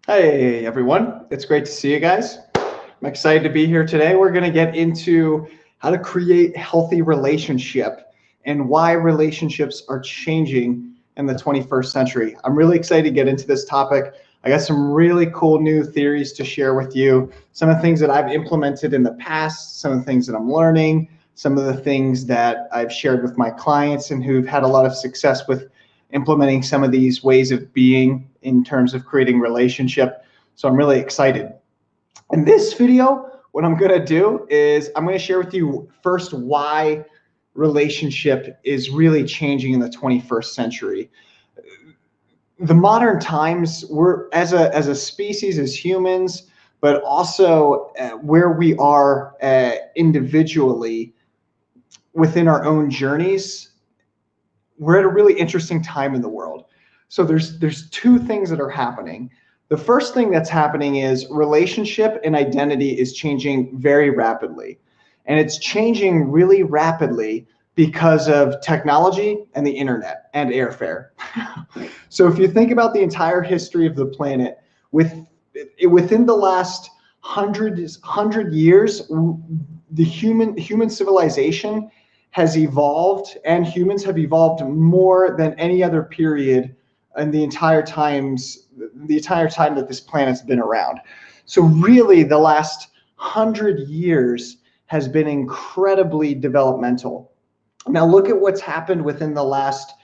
Hey everyone, it's great to see you guys. I'm excited to be here today. We're going to get into how to create healthy relationship and why relationships are changing in the 21st century. I'm really excited to get into this topic. I got some really cool new theories to share with you. Some of the things that I've implemented in the past, some of the things that I'm learning, some of the things that I've shared with my clients and who've had a lot of success with implementing some of these ways of being in terms of creating relationship. So I'm really excited. In this video, what I'm going to do is I'm going to share with you first why relationship is really changing in the 21st century. The modern times, we're as a species, as humans, but also where we are individually within our own journeys, we're at a really interesting time in the world. So there's two things that are happening. The first thing that's happening is relationship and identity is changing very rapidly. And it's changing really rapidly because of technology and the internet and airfare. So if you think about the entire history of the planet, within the last hundred years, the human civilization has evolved, and humans have evolved more than any other period in the entire time that this planet's been around. So really, the last 100 years has been incredibly developmental. Now look at what's happened within the last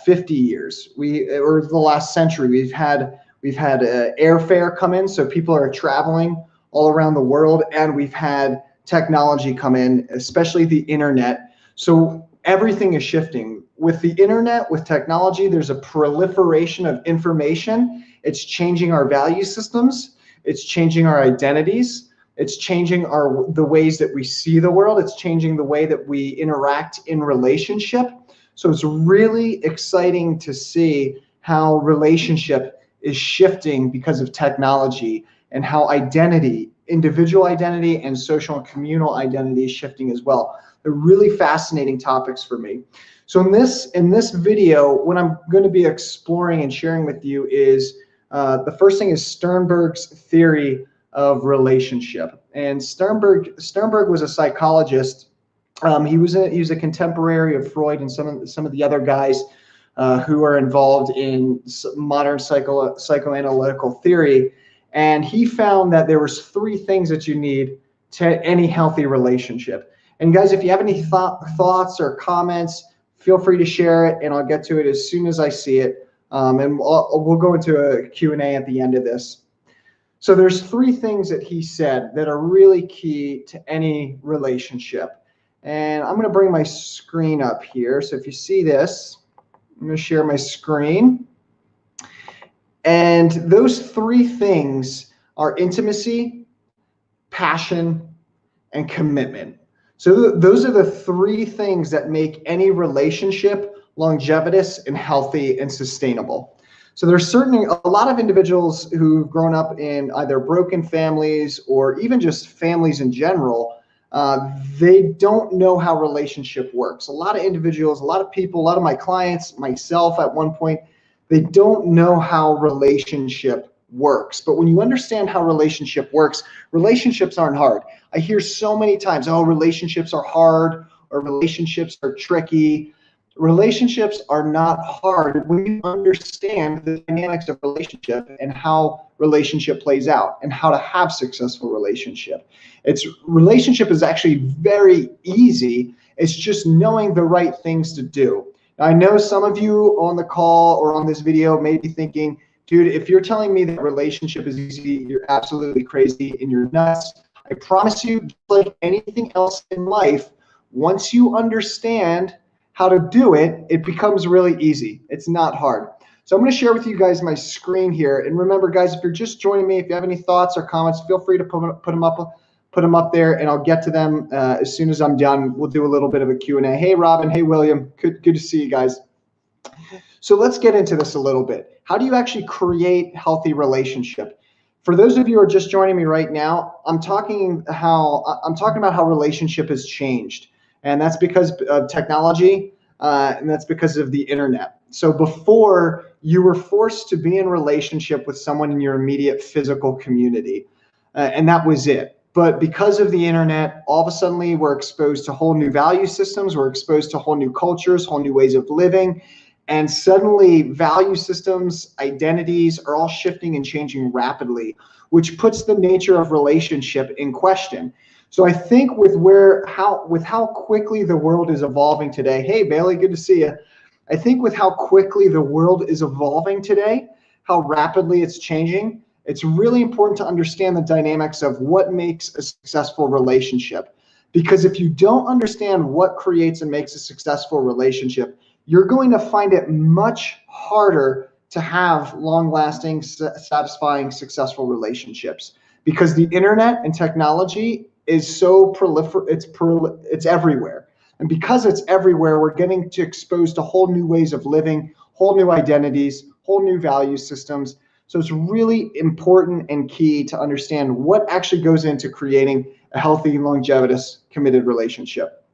50 years, or the last century. We've had airfare come in, so people are traveling all around the world, and we've had technology come in, especially the internet. So everything is shifting. With the internet, with technology, there's a proliferation of information. It's changing our value systems. It's changing our identities. It's changing the ways that we see the world. It's changing the way that we interact in relationship. So it's really exciting to see how relationship is shifting because of technology, and how identity, individual identity and social and communal identity is shifting as well. They're really fascinating topics for me. So in this video, what I'm going to be exploring and sharing with you is the first thing is Sternberg's theory of relationship. And Sternberg was a psychologist. He was a contemporary of Freud and some of the other guys who are involved in modern psychoanalytical theory. And he found that there was three things that you need to any healthy relationship. And guys, if you have any thoughts or comments, feel free to share it, and I'll get to it as soon as I see it. And we'll go into a Q&A at the end of this. So there's three things that he said that are really key to any relationship. And I'm going to bring my screen up here. So if you see this, I'm going to share my screen. And those three things are intimacy, passion, and commitment. So those are the three things that make any relationship longevitous and healthy and sustainable. So there's certainly a lot of individuals who've grown up in either broken families or even just families in general. They don't know how relationship works. A lot of individuals, a lot of people, a lot of my clients, myself at one point, they don't know how relationship works. But when you understand how relationship works, relationships aren't hard. I hear so many times, oh, relationships are hard, or relationships are tricky. Relationships are not hard when you understand the dynamics of relationship and how relationship plays out and how to have successful relationship. Relationship is actually very easy. It's just knowing the right things to do. Now, I know some of you on the call or on this video may be thinking, dude, if you're telling me that relationship is easy, you're absolutely crazy and you're nuts. I promise you, just like anything else in life, once you understand how to do it, it becomes really easy. It's not hard. So I'm going to share with you guys my screen here. And remember, guys, if you're just joining me, if you have any thoughts or comments, feel free to put them up there, and I'll get to them as soon as I'm done. We'll do a little bit of a Q&A. Hey, Robin. Hey, William. Good to see you guys. So let's get into this a little bit. How do you actually create healthy relationship? For those of you who are just joining me right now, I'm talking about how relationship has changed. And that's because of technology. and that's because of the internet. So before, you were forced to be in relationship with someone in your immediate physical community, and that was it. But because of the internet, all of a sudden we're exposed to whole new value systems, we're exposed to whole new cultures, whole new ways of living, and suddenly value systems, identities are all shifting and changing rapidly, which puts the nature of relationship in question. So I think with how quickly the world is evolving today. Hey Bailey, good to see you. I think with how quickly the world is evolving today, how rapidly it's changing, it's really important to understand the dynamics of what makes a successful relationship. Because if you don't understand what creates and makes a successful relationship, you're going to find it much harder to have long-lasting, satisfying, successful relationships. Because the internet and technology is so it's everywhere. And because it's everywhere, we're getting exposed to whole new ways of living, whole new identities, whole new value systems. So it's really important and key to understand what actually goes into creating a healthy, longevitous, committed relationship.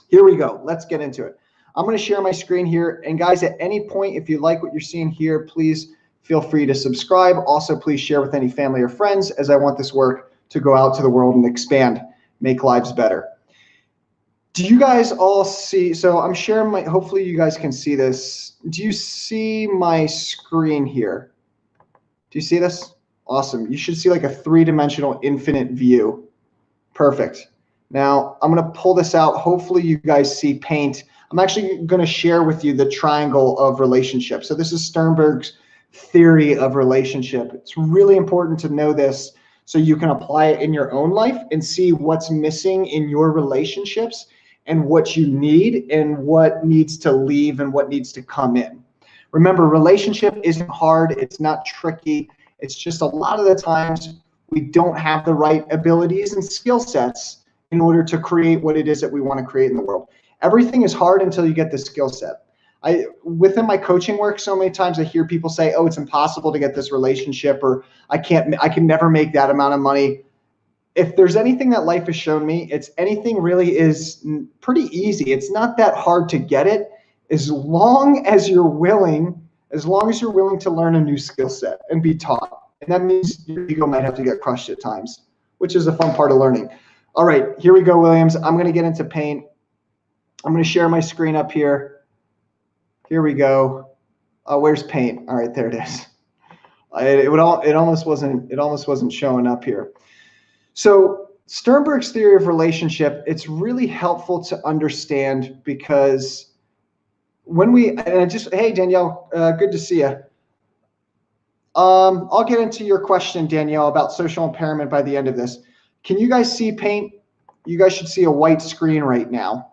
Here we go. Let's get into it. I'm going to share my screen here. And guys, at any point, if you like what you're seeing here, please feel free to subscribe. Also, please share with any family or friends, as I want this work to go out to the world and expand, make lives better. Do you guys all see? So I'm sharing hopefully you guys can see this. Do you see my screen here? Do you see this? Awesome. You should see like a three-dimensional infinite view. Perfect. Now I'm going to pull this out. Hopefully you guys see paint. I'm actually going to share with you the triangle of relationships. So this is Sternberg's theory of relationship. It's really important to know this so you can apply it in your own life and see what's missing in your relationships and what you need and what needs to leave and what needs to come in. Remember, relationship isn't hard. It's not tricky. It's just a lot of the times we don't have the right abilities and skill sets in order to create what it is that we want to create in the world. Everything is hard until you get the skill set. Within my coaching work, so many times I hear people say, oh, it's impossible to get this relationship, or I can never make that amount of money. If there's anything that life has shown me, it's anything really is pretty easy. It's not that hard to get it as long as you're willing to learn a new skill set and be taught. And that means your ego might have to get crushed at times, which is a fun part of learning. All right, here we go, Williams. I'm going to get into paint. I'm going to share my screen up here. Here we go. Where's paint? All right, there it is. It almost wasn't showing up here. So Sternberg's theory of relationship, it's really helpful to understand because hey Danielle, good to see you. I'll get into your question, Danielle, about social impairment by the end of this. Can you guys see paint? You guys should see a white screen right now.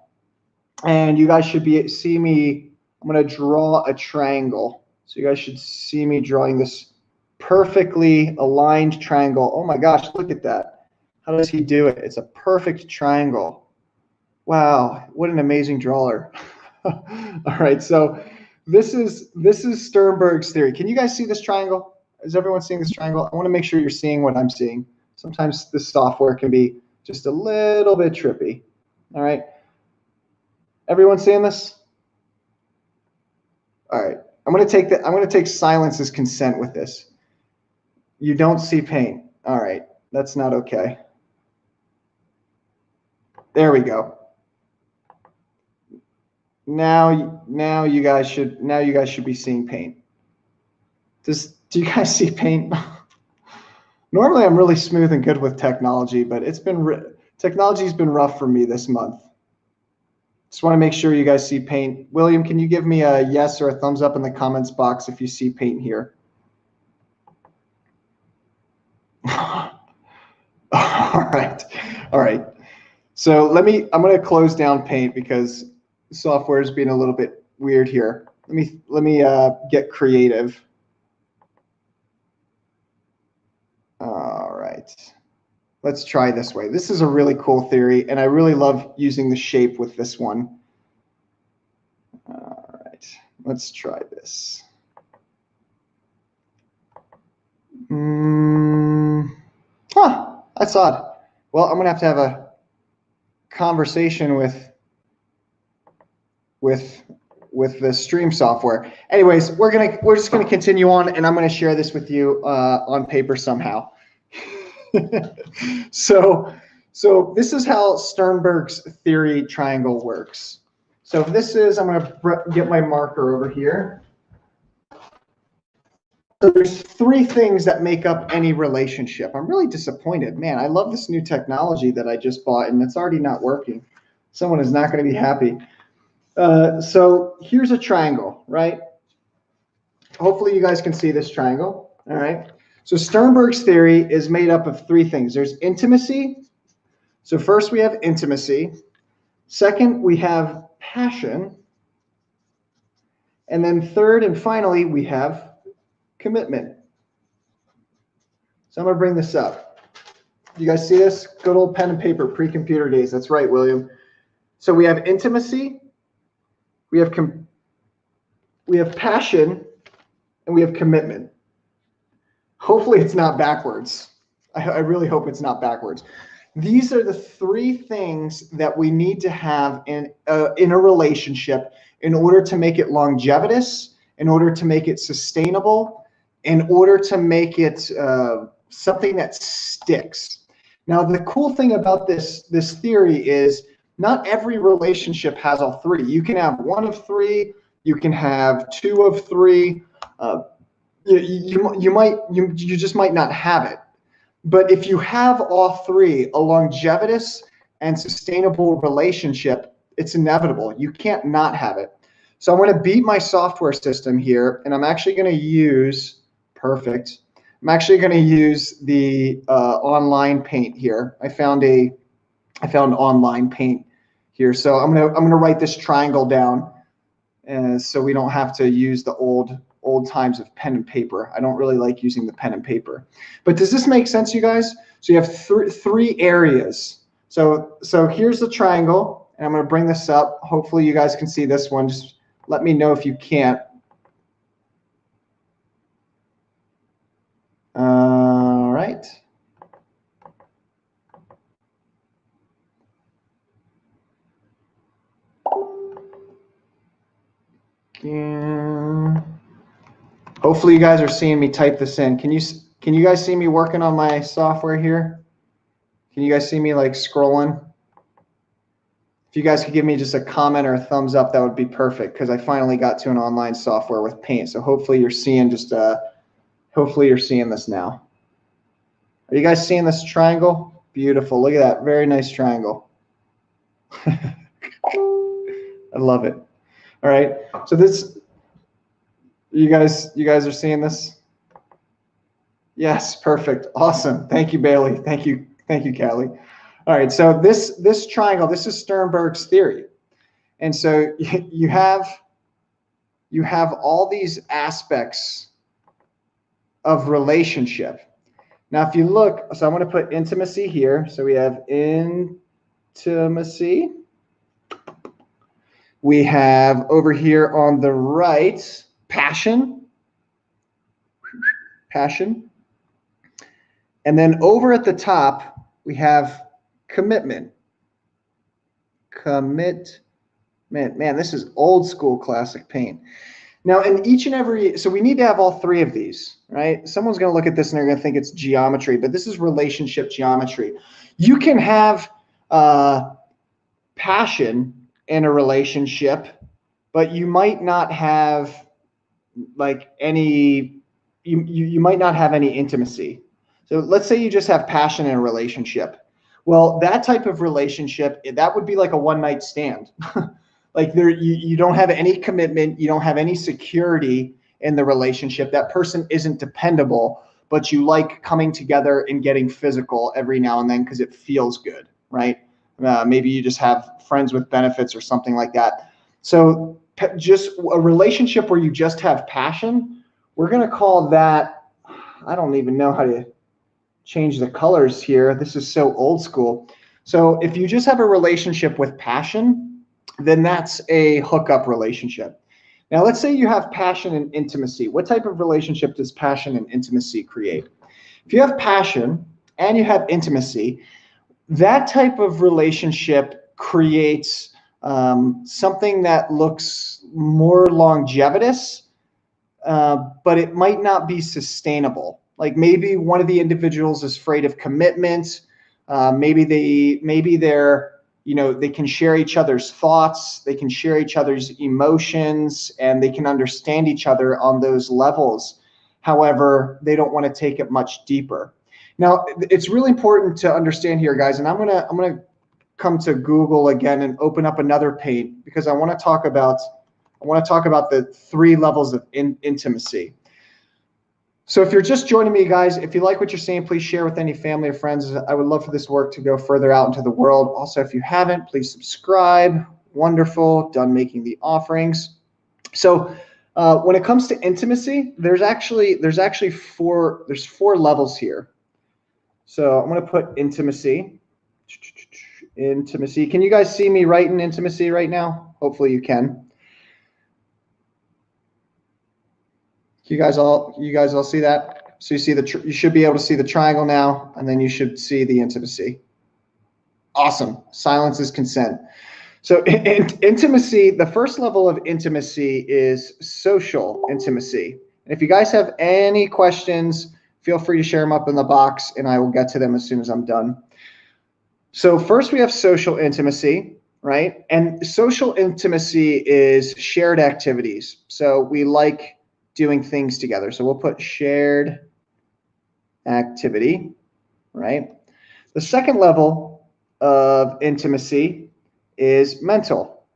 And you guys should see me. I'm going to draw a triangle. So you guys should see me drawing this perfectly aligned triangle. Oh my gosh, look at that. How does he do it? It's a perfect triangle. Wow, what an amazing drawer. All right, so this is Sternberg's theory. Can you guys see this triangle? Is everyone seeing this triangle? I want to make sure you're seeing what I'm seeing. Sometimes this software can be just a little bit trippy. All right. Everyone seeing this? All right. I'm going to take silence as consent with this. You don't see paint. All right. That's not okay. There we go. Now you guys should be seeing paint. Do you guys see paint? Normally I'm really smooth and good with technology, but technology's been rough for me this month. Just want to make sure you guys see paint. William, can you give me a yes or a thumbs up in the comments box if you see paint here? All right. So I'm going to close down paint because the software is being a little bit weird here. Let me get creative. All right. Let's try this way. This is a really cool theory, and I really love using the shape with this one. All right, let's try this. That's odd. Well, I'm gonna have to have a conversation with with the stream software. Anyways, we're just gonna continue on, and I'm gonna share this with you on paper somehow. So this is how Sternberg's theory triangle works. So this is, I'm gonna get my marker over here. So there's three things that make up any relationship. I'm really disappointed. Man, I love this new technology that I just bought, and it's already not working. Someone is not going to be happy. So here's a triangle, right? Hopefully you guys can see this triangle, all right? So Sternberg's theory is made up of three things. There's intimacy. So first we have intimacy. Second, we have passion. And then third and finally, we have commitment. So I'm going to bring this up. You guys see this? Good old pen and paper, pre-computer days. That's right, William. So we have intimacy, we have passion, and we have commitment. Hopefully it's not backwards. I really hope it's not backwards. These are the three things that we need to have in a relationship in order to make it longevitous, in order to make it sustainable, in order to make it something that sticks. Now, the cool thing about this theory is not every relationship has all three. You can have one of three, you can have two of three. You just might not have it. But if you have all three, a longevitous and sustainable relationship, it's inevitable. You can't not have it. So I'm going to beat my software system here, and I'm actually going to use, perfect. I'm actually going to use the online paint here. I found online paint here. So I'm going to write this triangle down, so we don't have to use the old times of pen and paper. I don't really like using the pen and paper. But does this make sense, you guys? So you have three areas. So here's the triangle, and I'm going to bring this up. Hopefully you guys can see this one. Just let me know if you can't. All right. Yeah. Hopefully you guys are seeing me type this in. Can you guys see me working on my software here? Can you guys see me like scrolling? If you guys could give me just a comment or a thumbs up, that would be perfect, because I finally got to an online software with paint. So hopefully you're seeing hopefully you're seeing this now. Are you guys seeing this triangle? Beautiful. Look at that. Very nice triangle. I love it. All right. So this, you guys are seeing this? Yes, perfect. Awesome. Thank you, Bailey. Thank you, Callie. All right, so this triangle, this is Sternberg's theory. And so you have all these aspects of relationship. Now, if you look, so I'm going to put intimacy here. So we have intimacy. We have over here on the right, passion. And then over at the top, we have commitment. Man, this is old school classic paint. Now, in each and every, so we need to have all three of these, right? Someone's going to look at this and they're going to think it's geometry, but this is relationship geometry. You can have passion in a relationship, but you might not have like any, you might not have any intimacy. So let's say you just have passion in a relationship. Well, that type of relationship, that would be like a one-night stand. Like you don't have any commitment, you don't have any security in the relationship. That person isn't dependable, but you like coming together and getting physical every now and then because it feels good, right? Maybe you just have friends with benefits or something like that. So just a relationship where you just have passion, we're going to call that, I don't even know how to change the colors here. This is so old school. So if you just have a relationship with passion, then that's a hookup relationship. Now, let's say you have passion and intimacy. What type of relationship does passion and intimacy create? If you have passion and you have intimacy, that type of relationship creates something that looks more longevitous, but it might not be sustainable. Like maybe one of the individuals is afraid of commitment. Maybe they're, they can share each other's thoughts, they can share each other's emotions, and they can understand each other on those levels. However, they don't want to take it much deeper. Now, it's really important to understand here, guys, and I'm gonna come to Google again and open up another page because I want to talk about the 3 levels of intimacy. So if you're just joining me, guys, if you like what you're seeing, please share with any family or friends. I would love for this work to go further out into the world. Also, if you haven't, please subscribe. Wonderful. Done making the offerings. So when it comes to intimacy, there's actually 4 levels here. So I'm going to put intimacy. Intimacy. Can you guys see me writing intimacy right now? Hopefully you can. You guys all see that? So you see you should be able to see the triangle now, and then you should see the intimacy. Awesome. Silence is consent. So intimacy, the first level of intimacy is social intimacy. And if you guys have any questions, feel free to share them up in the box, and I will get to them as soon as I'm done. So first we have social intimacy, right? And social intimacy is shared activities. So we like doing things together. So we'll put shared activity, right? The second level of intimacy is mental.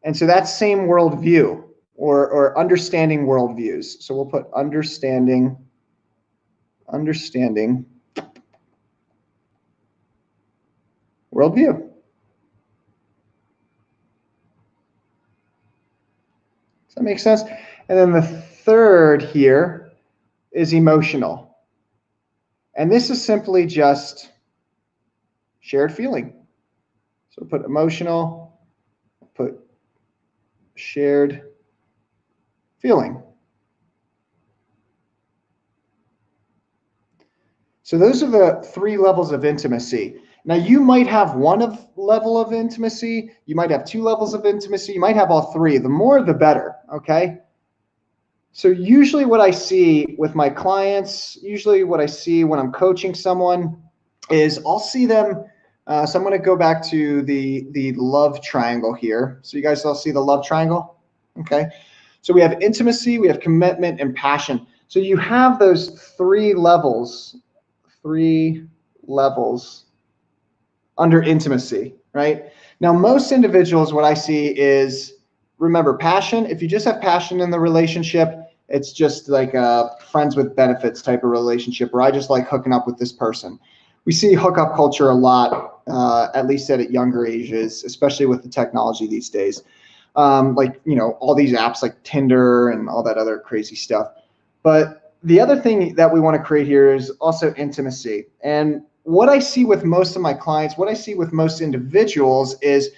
And so that's same worldview or understanding worldviews. So we'll put understanding worldview. Does that make sense? And then the third here is emotional. And this is simply just shared feeling. So put emotional, put shared feeling. So those are the 3 levels of intimacy. Now you might have level of intimacy, you might have 2 levels of intimacy, you might have all 3. The more the better, okay? So usually what I see with my clients, usually what I see when I'm coaching someone is I'll see them, so I'm gonna go back to the love triangle here. So you guys all see the love triangle, okay? So we have intimacy, we have commitment, and passion. So you have those 3 levels under intimacy, right? Now, most individuals, what I see is, remember, passion, if you just have passion in the relationship, it's just like a friends with benefits type of relationship where I just like hooking up with this person. We see hookup culture a lot, at least at younger ages, especially with the technology these days. Like, all these apps like Tinder and all that other crazy stuff. But the other thing that we want to create here is also intimacy. And what I see with most of my clients, what I see with most individuals is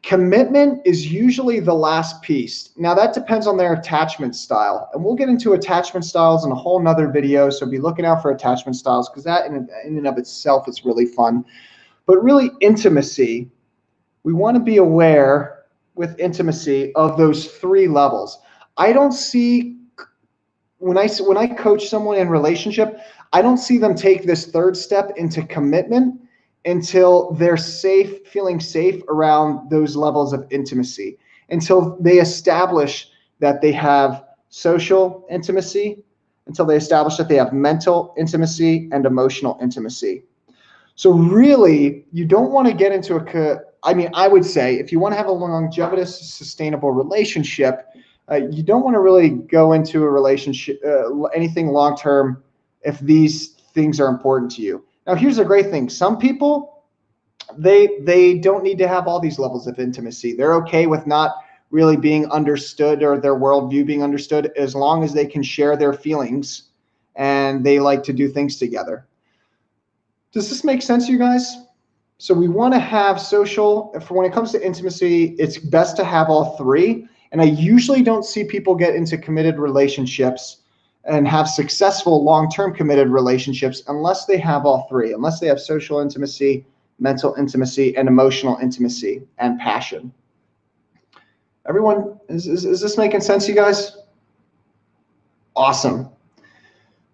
commitment is usually the last piece. Now that depends on their attachment style. And we'll get into attachment styles in a whole nother video. So be looking out for attachment styles because that in and of itself is really fun. But really intimacy, we want to be aware with intimacy of those 3 levels. I don't see, when I coach someone in relationship, I don't see them take this 3rd step into commitment until they're safe, feeling safe around those levels of intimacy, until they establish that they have social intimacy, until they establish that they have mental intimacy and emotional intimacy. So really, you don't want to get into I would say if you want to have a longevitous, sustainable relationship, you don't want to really go into a relationship, anything long-term, if these things are important to you. Now, here's a great thing. Some people, they don't need to have all these levels of intimacy. They're okay with not really being understood or their worldview being understood as long as they can share their feelings and they like to do things together. Does this make sense to you guys? So we want to have social, when it comes to intimacy, it's best to have all 3. And I usually don't see people get into committed relationships and have successful long-term committed relationships unless they have all 3, unless they have social intimacy, mental intimacy, and emotional intimacy and passion. Everyone, is this making sense, you guys? Awesome.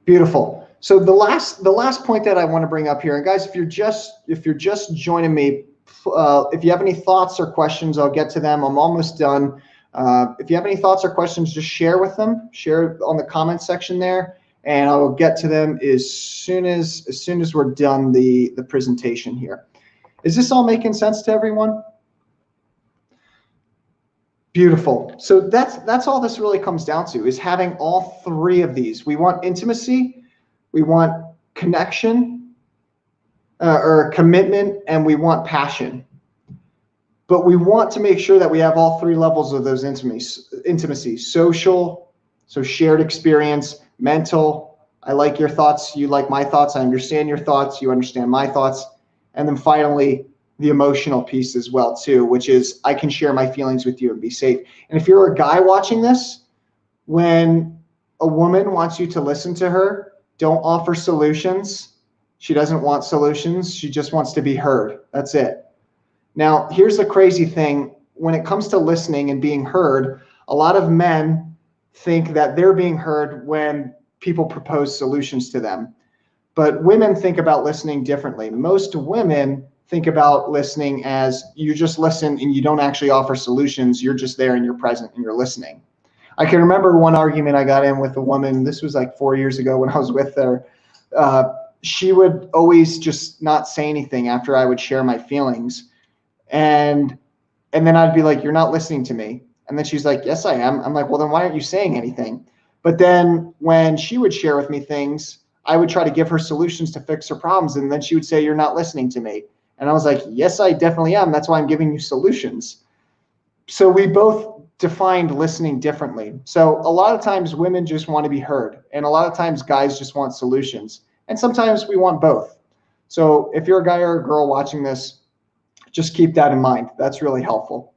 Beautiful. So the last point that I want to bring up here, and guys, if you're just joining me, if you have any thoughts or questions, I'll get to them. I'm almost done. If you have any thoughts or questions, just share with them. Share on the comment section there, and I will get to them as soon as we're done the presentation here. Is this all making sense to everyone? Beautiful. So that's all this really comes down to, is having all three of these. We want intimacy, we want connection or commitment, and we want passion. But we want to make sure that we have all three levels of those intimacy: social, so shared experience; mental, I like your thoughts, you like my thoughts, I understand your thoughts, you understand my thoughts; and then finally, the emotional piece as well too, which is I can share my feelings with you and be safe. And if you're a guy watching this, when a woman wants you to listen to her, don't offer solutions. She doesn't want solutions. She just wants to be heard. That's it. Now, here's the crazy thing. When it comes to listening and being heard, a lot of men think that they're being heard when people propose solutions to them. But women think about listening differently. Most women think about listening as you just listen and you don't actually offer solutions. You're just there and you're present and you're listening. I can remember one argument I got in with a woman. This was like 4 years ago when I was with her. She would always just not say anything after I would share my feelings. And then I'd be like, you're not listening to me. And then she's like, yes, I am. I'm like, well, then why aren't you saying anything? But then when she would share with me things, I would try to give her solutions to fix her problems. And then she would say, you're not listening to me. And I was like, yes, I definitely am. That's why I'm giving you solutions. So we both defined listening differently. So a lot of times women just want to be heard. And a lot of times guys just want solutions. And sometimes we want both. So if you're a guy or a girl watching this, just keep that in mind. That's really helpful.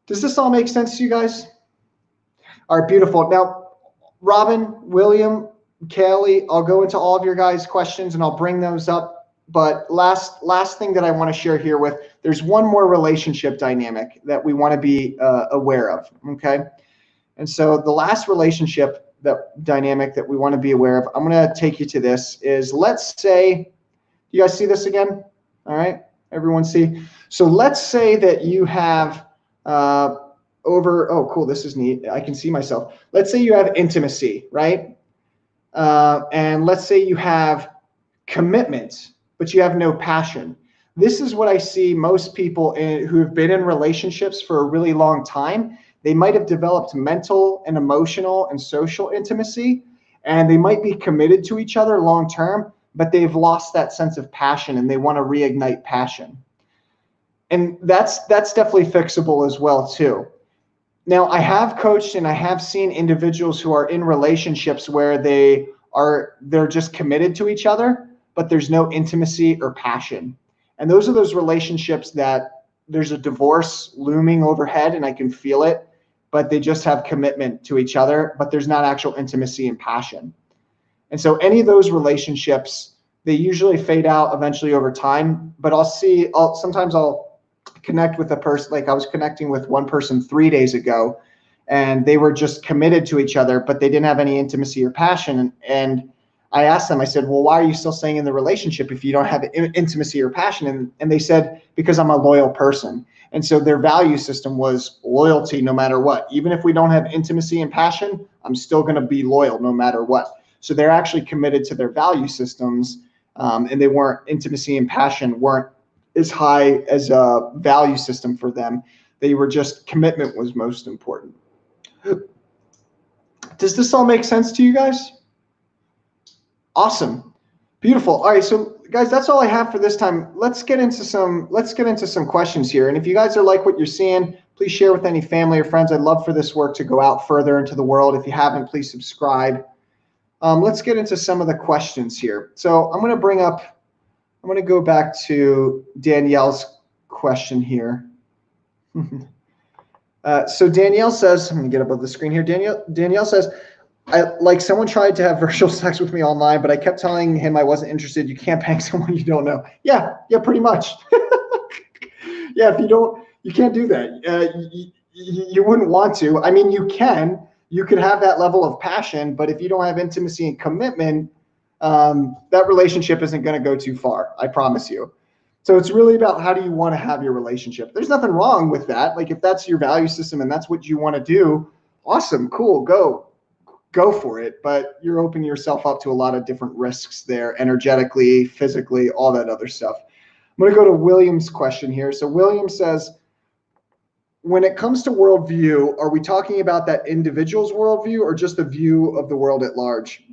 Does this all make sense to you guys? All right, beautiful. Now, Robin, William, Kaylee, I'll go into all of your guys' questions and I'll bring those up. But last thing that I want to share here with, there's one more relationship dynamic that we want to be aware of, okay? And so the last relationship dynamic that we want to be aware of, I'm going to take you to this, is let's say, you guys see this again? All right, everyone see? So let's say that you have oh cool, this is neat. I can see myself. Let's say you have intimacy, right? And let's say you have commitment, but you have no passion. This is what I see most people who have been in relationships for a really long time. They might have developed mental and emotional and social intimacy, and they might be committed to each other long term, but they've lost that sense of passion and they want to reignite passion. And that's definitely fixable as well too. Now, I have coached and I have seen individuals who are in relationships where they're just committed to each other, but there's no intimacy or passion. And those are those relationships that there's a divorce looming overhead and I can feel it, but they just have commitment to each other, but there's not actual intimacy and passion. And so any of those relationships, they usually fade out eventually over time, but sometimes I'll connect with a person, like I was connecting with one person 3 days ago, and they were just committed to each other, but they didn't have any intimacy or passion. And I asked them, I said, well, why are you still staying in the relationship if you don't have intimacy or passion? And they said, because I'm a loyal person. And so their value system was loyalty no matter what. Even if we don't have intimacy and passion, I'm still going to be loyal no matter what. So they're actually committed to their value systems, and intimacy and passion weren't as high as a value system for them. They were just, commitment was most important. Does this all make sense to you guys? Awesome. Beautiful. All right, so guys, that's all I have for this time. Let's get into some questions here. And if you guys are like what you're seeing, please share with any family or friends. I'd love for this work to go out further into the world. If you haven't, please subscribe. Let's get into some of the questions here. So I'm going to go back to Danielle's question here. So Danielle says, I'm going to get above the screen here. Danielle says, like someone tried to have virtual sex with me online, but I kept telling him I wasn't interested. You can't bang someone you don't know. Yeah, pretty much. Yeah, if you can't do that. You wouldn't want to. I mean, you could have that level of passion, but if you don't have intimacy and commitment, that relationship isn't going to go too far. I promise you. So it's really about how do you want to have your relationship. There's nothing wrong with that. Like if that's your value system and that's what you want to do, awesome, cool, go for it. But you're opening yourself up to a lot of different risks there, energetically, physically, all that other stuff. I'm going to go to William's question here. So William says, when it comes to worldview, are we talking about that individual's worldview or just the view of the world at large?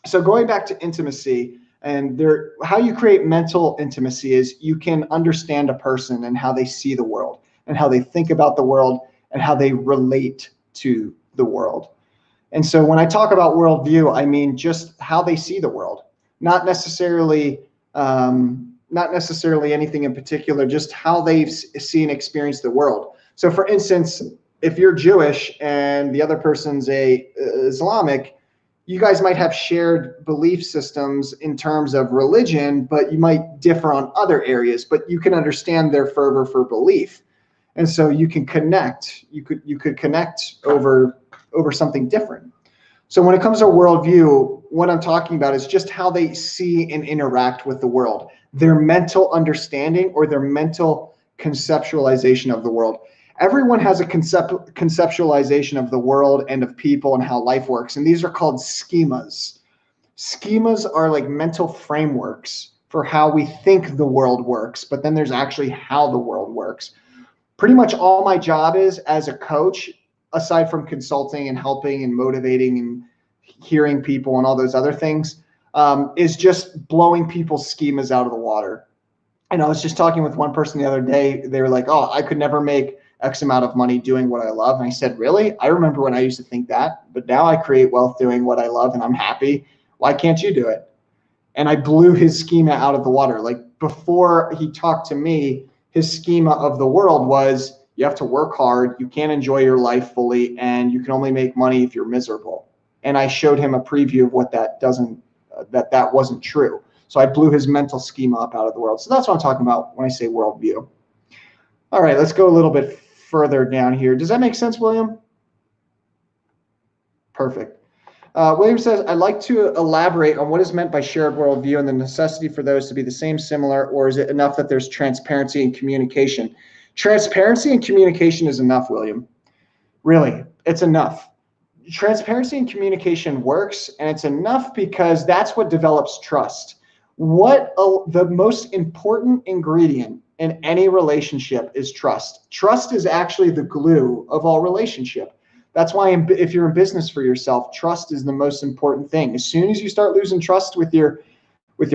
So going back to intimacy, and how you create mental intimacy is you can understand a person and how they see the world and how they think about the world and how they relate to the world. And so when I talk about worldview, I mean just how they see the world, not necessarily anything in particular, just how they see and experience the world. So for instance, if you're Jewish and the other person's Islamic, you guys might have shared belief systems in terms of religion, but you might differ on other areas, but you can understand their fervor for belief. And so you can connect, you could connect over something different. So when it comes to worldview, what I'm talking about is just how they see and interact with the world, their mental understanding or their mental conceptualization of the world. Everyone has a conceptualization of the world and of people and how life works. And these are called schemas. Schemas are like mental frameworks for how we think the world works, but then there's actually how the world works. Pretty much all my job is as a coach, aside from consulting and helping and motivating and hearing people and all those other things, is just blowing people's schemas out of the water. And I was just talking with one person the other day. They were like, oh, I could never make X amount of money doing what I love. And I said, really? I remember when I used to think that, but now I create wealth doing what I love and I'm happy. Why can't you do it? And I blew his schema out of the water. Like before he talked to me, his schema of the world was you have to work hard, you can't enjoy your life fully, and you can only make money if you're miserable. And I showed him a preview of what that wasn't true. So I blew his mental schema up out of the world. So that's what I'm talking about when I say worldview. All right, let's go a little bit further down here. Does that make sense, William? Perfect. William says, I'd like to elaborate on what is meant by shared worldview and the necessity for those to be the same, similar, or is it enough that there's transparency and communication? Transparency and communication is enough, William. Really, it's enough. Transparency and communication works, and it's enough because that's what develops trust. The most important ingredient in any relationship is trust. Trust is actually the glue of all relationship. That's why if you're in business for yourself, trust is the most important thing. As soon as you start losing trust with your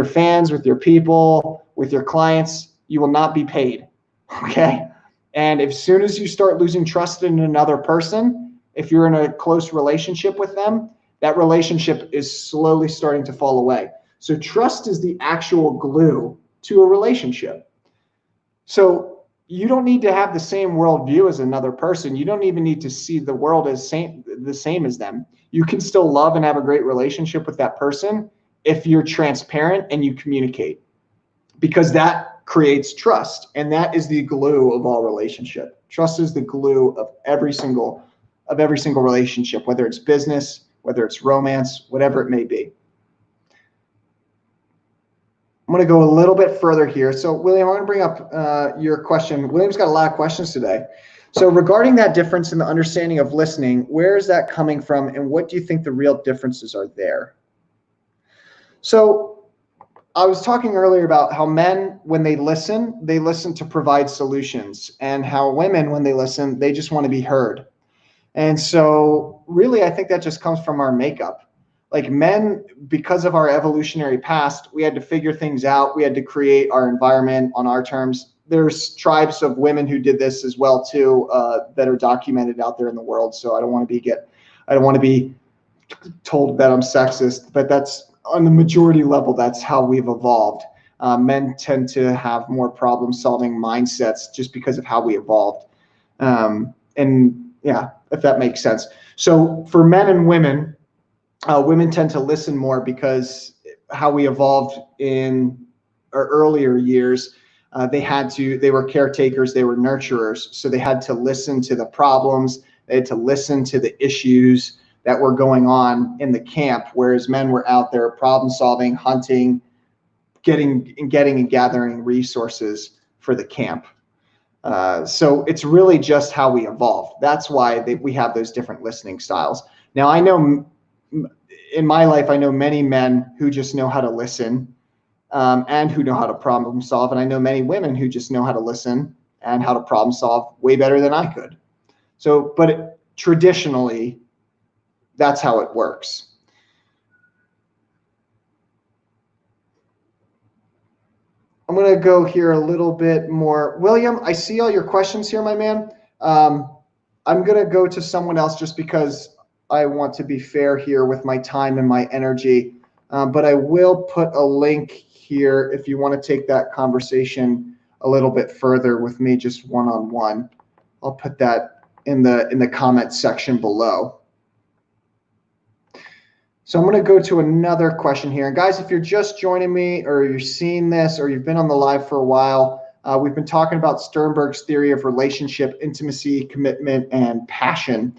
fans, with your people, with your clients, you will not be paid. Okay? And as soon as you start losing trust in another person, if you're in a close relationship with them, that relationship is slowly starting to fall away. So trust is the actual glue to a relationship. So you don't need to have the same worldview as another person. You don't even need to see the world as the same as them. You can still love and have a great relationship with that person if you're transparent and you communicate, because that creates trust, and that is the glue of all relationship. Trust is the glue of every single relationship, whether it's business, whether it's romance, whatever it may be. I'm going to go a little bit further here. So William, I want to bring up your question. William's got a lot of questions today. So regarding that difference in the understanding of listening, where is that coming from, and what do you think the real differences are there? So I was talking earlier about how men, when they listen to provide solutions, and how women, when they listen, they just want to be heard. And so really, I think that just comes from our makeup. Like men, because of our evolutionary past, we had to figure things out. We had to create our environment on our terms. There's tribes of women who did this as well too, that are documented out there in the world. So I don't want to be told that I'm sexist, but that's on the majority level. That's how we've evolved. Men tend to have more problem-solving mindsets just because of how we evolved. And yeah, if that makes sense. So for men and women, women tend to listen more because how we evolved in our earlier years, they were caretakers, they were nurturers. So they had to listen to the problems, they had to listen to the issues that were going on in the camp, whereas men were out there problem solving, hunting, getting and gathering resources for the camp. So it's really just how we evolved. That's why we have those different listening styles. Now, I know in my life, I know many men who just know how to listen, and who know how to problem solve. And I know many women who just know how to listen and how to problem solve way better than I could. So, but traditionally, that's how it works. I'm going to go here a little bit more. William, I see all your questions here, my man. I'm going to go to someone else just because I want to be fair here with my time and my energy. But I will put a link here if you want to take that conversation a little bit further with me, just one-on-one. I'll put that in the comment section below. So I'm going to go to another question here. And guys, if you're just joining me or you're seeing this or you've been on the live for a while, we've been talking about Sternberg's theory of relationship, intimacy, commitment, and passion.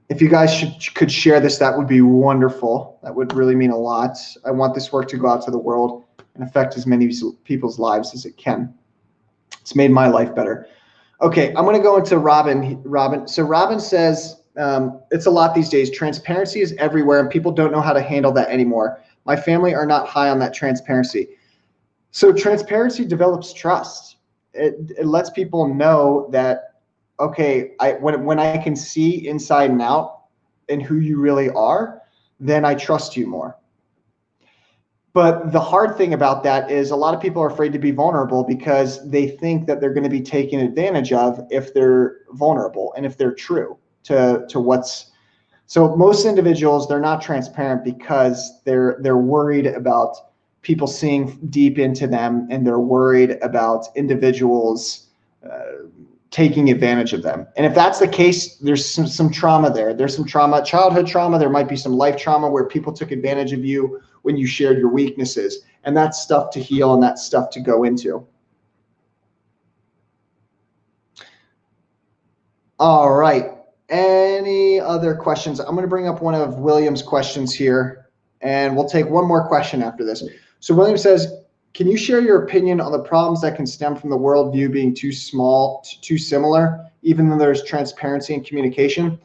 If you guys could share this, that would be wonderful. That would really mean a lot. I want this work to go out to the world and affect as many people's lives as it can. It's made my life better. Okay, I'm going to go into Robin. So Robin says, it's a lot these days. Transparency is everywhere and people don't know how to handle that anymore. My family are not high on that transparency. So transparency develops trust. It lets people know that, okay, when I can see inside and out and who you really are, then I trust you more. But the hard thing about that is a lot of people are afraid to be vulnerable because they think that they're going to be taken advantage of if they're vulnerable and if they're true to what's. So most individuals, they're not transparent because they're worried about people seeing deep into them, and they're worried about individuals taking advantage of them. And if that's the case, there's some trauma there. There's some trauma, childhood trauma. There might be some life trauma where people took advantage of you when you shared your weaknesses. And that's stuff to heal and that's stuff to go into. All right. Any other questions? I'm going to bring up one of William's questions here, and we'll take one more question after this. So William says, can you share your opinion on the problems that can stem from the worldview being too small, too similar, even though there's transparency and communication?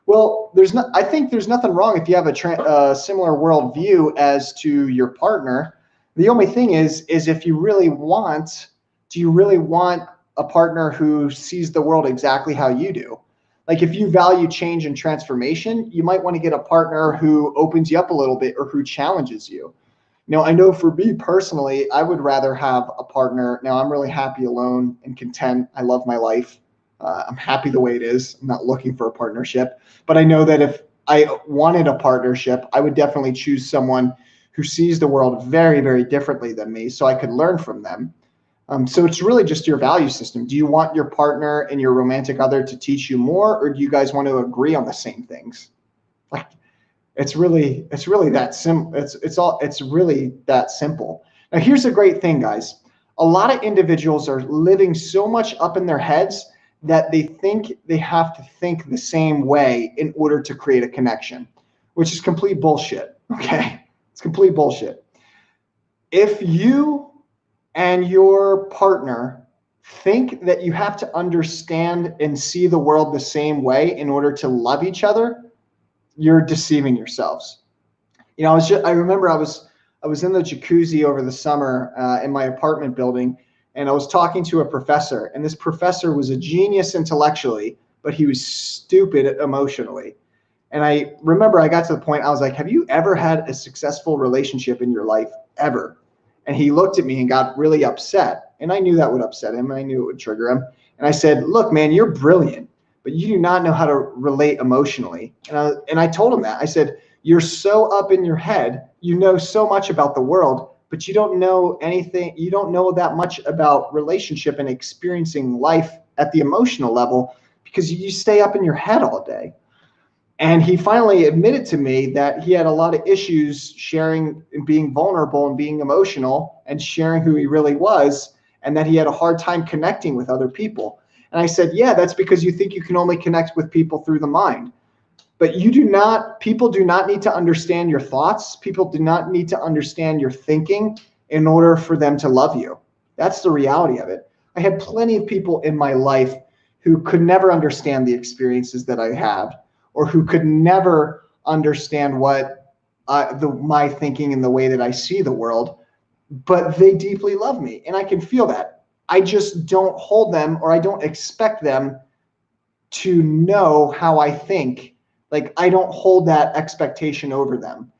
Well, I think there's nothing wrong if you have a similar worldview as to your partner. The only thing is if you really want, do you really want a partner who sees the world exactly how you do? Like if you value change and transformation, you might want to get a partner who opens you up a little bit or who challenges you. I know for me personally, I would rather have a partner. Now I'm really happy alone and content. I love my life. I'm happy the way it is. I'm not looking for a partnership, but I know that if I wanted a partnership, I would definitely choose someone who sees the world very, very differently than me so I could learn from them. So it's really just your value system. Do you want your partner and your romantic other to teach you more, or do you guys want to agree on the same things? Like, it's really that simple. It's really that simple. Now, here's the great thing, guys. A lot of individuals are living so much up in their heads that they think they have to think the same way in order to create a connection, which is complete bullshit. Okay, it's complete bullshit. If you and your partner think that you have to understand and see the world the same way in order to love each other, you're deceiving yourselves. I remember I was in the jacuzzi over the summer in my apartment building, and I was talking to a professor, and this professor was a genius intellectually, but he was stupid emotionally. And I remember I got to the point, I was like, have you ever had a successful relationship in your life, ever? And he looked at me and got really upset. And I knew that would upset him. And I knew it would trigger him. And I said, look, man, you're brilliant, but you do not know how to relate emotionally. And I told him that. I said, you're so up in your head. You know so much about the world, but you don't know anything. You don't know that much about relationship and experiencing life at the emotional level because you stay up in your head all day. And he finally admitted to me that he had a lot of issues sharing and being vulnerable and being emotional and sharing who he really was, and that he had a hard time connecting with other people. And I said, yeah, that's because you think you can only connect with people through the mind. But you do not, people do not need to understand your thoughts. People do not need to understand your thinking in order for them to love you. That's the reality of it. I had plenty of people in my life who could never understand the experiences that I had, or who could never understand what my thinking and the way that I see the world, but they deeply love me, and I can feel that. I just don't hold them, or I don't expect them to know how I think. Like, I don't hold that expectation over them.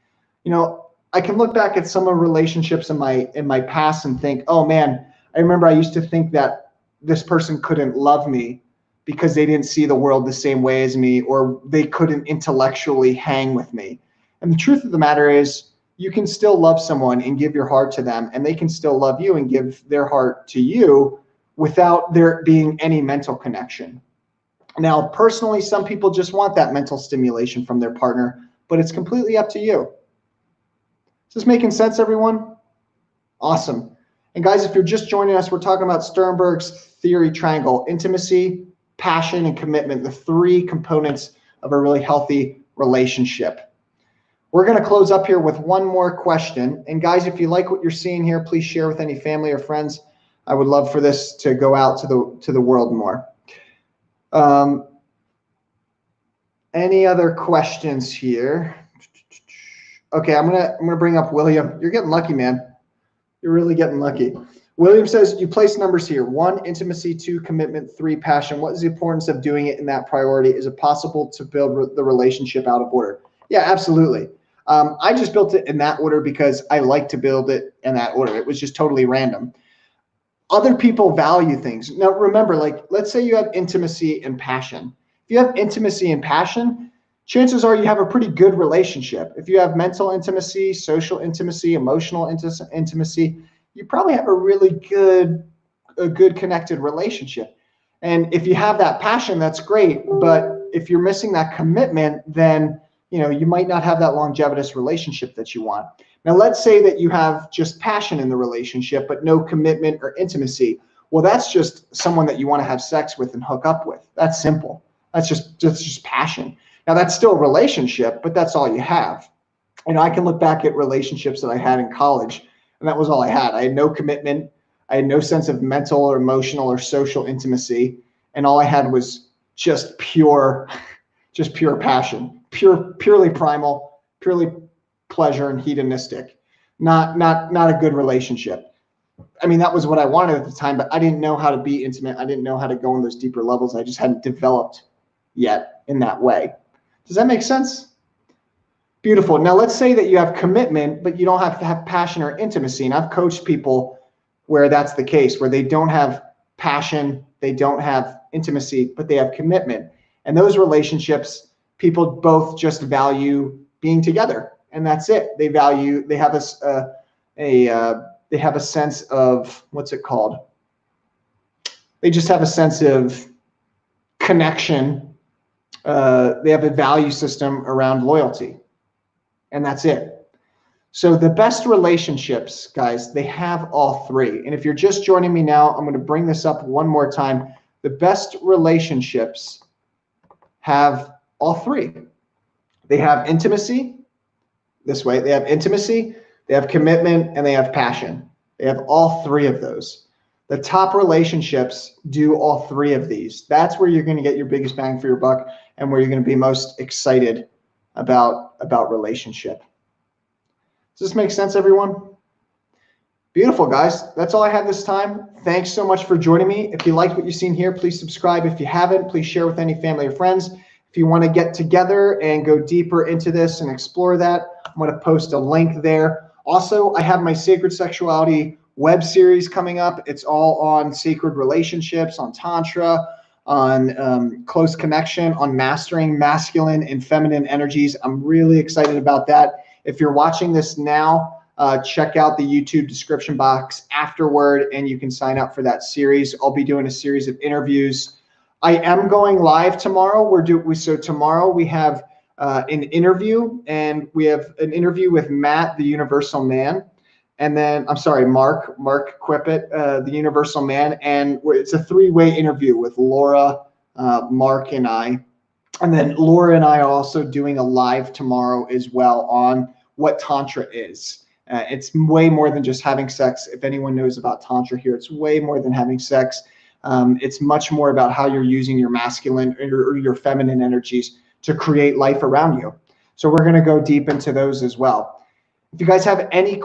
You know, I can look back at some of relationships in my past and think, oh man, I remember I used to think that this person couldn't love me because they didn't see the world the same way as me, or they couldn't intellectually hang with me. And the truth of the matter is, you can still love someone and give your heart to them, and they can still love you and give their heart to you without there being any mental connection. Now, personally, some people just want that mental stimulation from their partner, but it's completely up to you. Is this making sense, everyone? Awesome. And guys, if you're just joining us, we're talking about Sternberg's theory triangle: intimacy, passion, and commitment, the three components of a really healthy relationship. We're going to close up here with one more question. And guys, if you like what you're seeing here, please share with any family or friends. I would love for this to go out to the world more. Any other questions here? Okay, I'm gonna bring up William. You're getting lucky, man. You're really getting lucky. William says, you place numbers here: 1, intimacy; 2, commitment; 3, passion. What is the importance of doing it in that priority? Is it possible to build the relationship out of order? Yeah, absolutely. I just built it in that order because I like to build it in that order. It was just totally random. Other people value things. Now, remember, like, let's say you have intimacy and passion. If you have intimacy and passion, chances are you have a pretty good relationship. If you have mental intimacy, social intimacy, emotional intimacy, you probably have a really good connected relationship. And if you have that passion, that's great. But if you're missing that commitment, then you might not have that longevitous relationship that you want. Now, let's say that you have just passion in the relationship, but no commitment or intimacy. Well, that's just someone that you want to have sex with and hook up with. That's simple. That's just passion. Now, that's still a relationship, but that's all you have. I can look back at relationships that I had in college, and that was all I had. I had no commitment. I had no sense of mental or emotional or social intimacy, and all I had was just pure passion, purely primal, purely pleasure and hedonistic. Not a good relationship. I mean, that was what I wanted at the time, but I didn't know how to be intimate. I didn't know how to go in those deeper levels. I just hadn't developed yet in that way. Does that make sense? Beautiful. Now, let's say that you have commitment, but you don't have to have passion or intimacy. And I've coached people where that's the case, where they don't have passion, they don't have intimacy, but they have commitment. And those relationships, people both just value being together, and that's it. They have a sense of, what's it called? They just have a sense of connection. They have a value system around loyalty, and that's it. So the best relationships, guys, they have all three. And if you're just joining me now, I'm going to bring this up one more time. The best relationships have all three. They have intimacy. This way, they have intimacy, they have commitment, and they have passion. They have all three of those. The top relationships do all three of these. That's where you're going to get your biggest bang for your buck, and where you're going to be most excited about relationship. Does this make sense, everyone? Beautiful, guys. That's all I had this time. Thanks so much for joining me. If you liked what you've seen here, please subscribe. If you haven't, please share with any family or friends. If you want to get together and go deeper into this and explore that, I'm going to post a link there. Also, I have my Sacred Sexuality web series coming up. It's all on sacred relationships, on Tantra, on close connection, on mastering masculine and feminine energies. I'm really excited about that. If you're watching this now, check out the YouTube description box afterward, and you can sign up for that series. I'll be doing a series of interviews. I am going live tomorrow. So tomorrow we have an interview, and we have an interview with Matt, the Universal Man, and then Mark Quippet, the Universal Man, and it's a three-way interview with Laura, Mark, and I. And then Laura and I are also doing a live tomorrow as well on what Tantra is. It's way more than just having sex. If anyone knows about Tantra here, it's way more than having sex. It's much more about how you're using your masculine or your feminine energies to create life around you. So we're going to go deep into those as well. If you guys have any